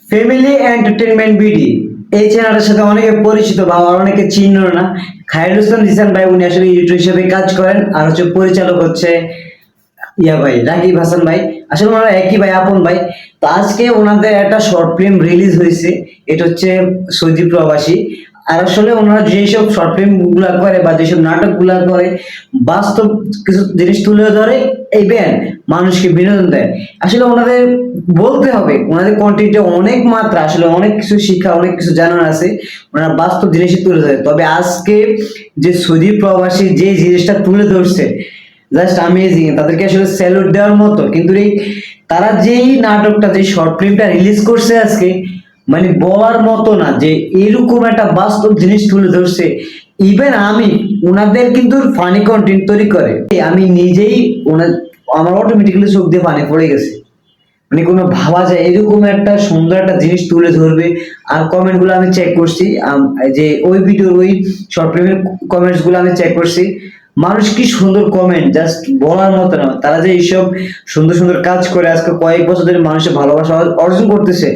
Family entertainment BD এই চ্যানেলের সাথে অনেকে পরিচিত বা অনেকে চিহ্ন না। খায়রুল ইসলাম জিসান ভাই উনি আসলে ইউটিউব হিসেবে কাজ করেন, আর হচ্ছে পরিচালক হচ্ছে ভাই রাকিব হাসান ভাই। আসলে ওনারা একই ভাই, আপন ভাই। তো আজকে ওনাদের একটা শর্ট ফিল্ম রিলিজ হয়েছে, এটা হচ্ছে সৌদি প্রবাসী। আর আসলে ওনারা যেসব শর্ট ফিল্ম গুলা করে বা যেসব নাটক গুলা করে, বাস্তব কিছু জিনিস তুলে ধরে ইভেন মানুষকে বিনোদন দেয়। আসলে ওনাদের বলতে হবে, ওনাদের কন্টেন্টে অনেক মাত্রা, আসলে অনেক কিছু শিক্ষা, অনেক কিছু জানার আছে। ওনারা বাস্তব জিনিসই তুলে ধরে। তবে আজকে যে সৌদি প্রবাসী যে জিনিসটা তুলে ধরছে, জাস্ট অ্যামেজিং। তাদেরকে আসলে স্যালুট দেওয়ার মতো। কিন্তু এই তারা যেই নাটকটা, যে শর্ট ফিল্মটা রিলিজ করছে আজকে, মানে বলার মতো না যে এরকম একটা বাস্তব জিনিস তুলে ধরছে। ইভেন আমি ওনাদের কিন্তু ফানি কন্টেন্ট তৈরি করে, আমি নিজেই আমার অটোমেটিক্যালি চোখ দিয়ে পানি পড়ে গেছে। মানে কোনো ভাবা যায় এরকম একটা সুন্দর একটা জিনিস তুলে ধরবে। আর কমেন্ট গুলো আমি চেক করছি, যে ওই ভিডিওর ওই শর্ট ফিল্মের কমেন্টস গুলো আমি চেক করছি। মানুষ কি সুন্দর কমেন্ট, জাস্ট বলার মতো না। তারা যে এইসব সুন্দর সুন্দর কাজ করে আজকে কয়েক বছর ধরে মানুষের ভালোবাসা অর্জন করতেছে,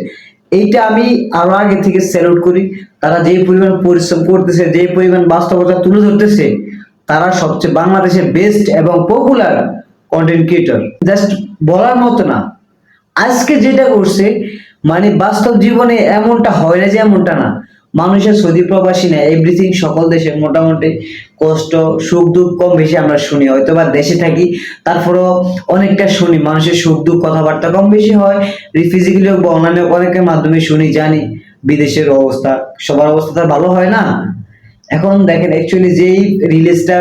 এইটা আমি আরো আগে থেকে স্যালুট করি। তারা যে পরিমাণ পরিশ্রম করতেছে, যে পরিমাণ বাস্তবতা তুলে ধরতেছে, তারা সবচেয়ে বাংলাদেশের বেস্ট এবং পপুলার কন্টেন্ট ক্রিয়েটর। জাস্ট বলার মতো না। আজকে যেটা করছে, মানে বাস্তব জীবনে এমনটা হয় না যে এমনটা না। মানুষের সৌদি প্রবাসী না, এভরিথিং সকল দেশে মোটামুটি কষ্ট সুখ দুঃখ কম বেশি আমরা শুনি, হয়তো বা দেশে থাকি তারপরেও অনেকটা শুনি। মানুষের সুখ দুঃখ কথাবার্তা কম বেশি হয়, ফিজিক্যালি হোক বা অন্যান্য অনেকের মাধ্যমে শুনি, জানি। বিদেশের অবস্থা, সবার অবস্থা তো আর ভালো হয় না। এখন দেখেন অ্যাকচুয়ালি যেই রিলিজটা,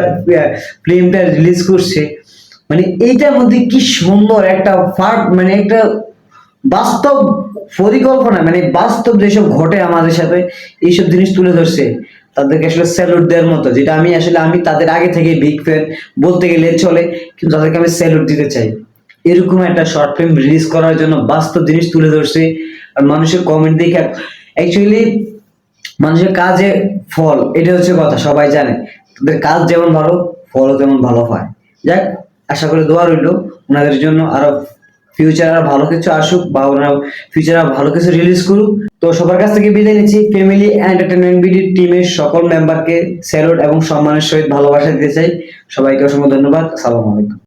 ফিল্মটা রিলিজ করছে, মানে এইটার মধ্যে কি সুন্দর একটা ফার্ট, মানে একটা বাস্তব পরিকল্পনা, মানে বাস্তব যেসব ঘটে আমাদের সাথে, এইসব জিনিস তুলে ধরছে। তাদেরকে আসলে স্যালুট দেওয়ার মতো, যেটা আমি তাদের আগে থেকে বিগ ফ্যান বলতে গেলে চলে। কিন্তু তাদেরকে আমি স্যালুট দিতে চাই। এরকম একটা শর্ট ফিল্ম রিলিজ করার জন্য বাস্তব জিনিস তুলে ধরছে। আর মানুষের কমেন্ট দেখে অ্যাকচুয়ালি মানুষের কাজে ফল, এটা হচ্ছে কথা, সবাই জানে। তাদের কাজ যেমন ভালো, ফলও তেমন ভালো পায়। যাক, আশা করি দোয়া রইল ওনাদের জন্য, আরো ফিউচার আরো ভালো কিছু আসুক, বা ওনারা ফিউচার আরো ভালো কিছু রিলিজ করুক। তো সবার কাছ থেকে বিদায় নিচ্ছি। ফ্যামিলি এন্টারটেনমেন্ট বিডি টিমের সকল মেম্বারকে স্যালুট এবং সম্মানের সহিত ভালোবাসা দিতে চাই। সবাইকে অসংখ্য ধন্যবাদ। আসসালামু আলাইকুম।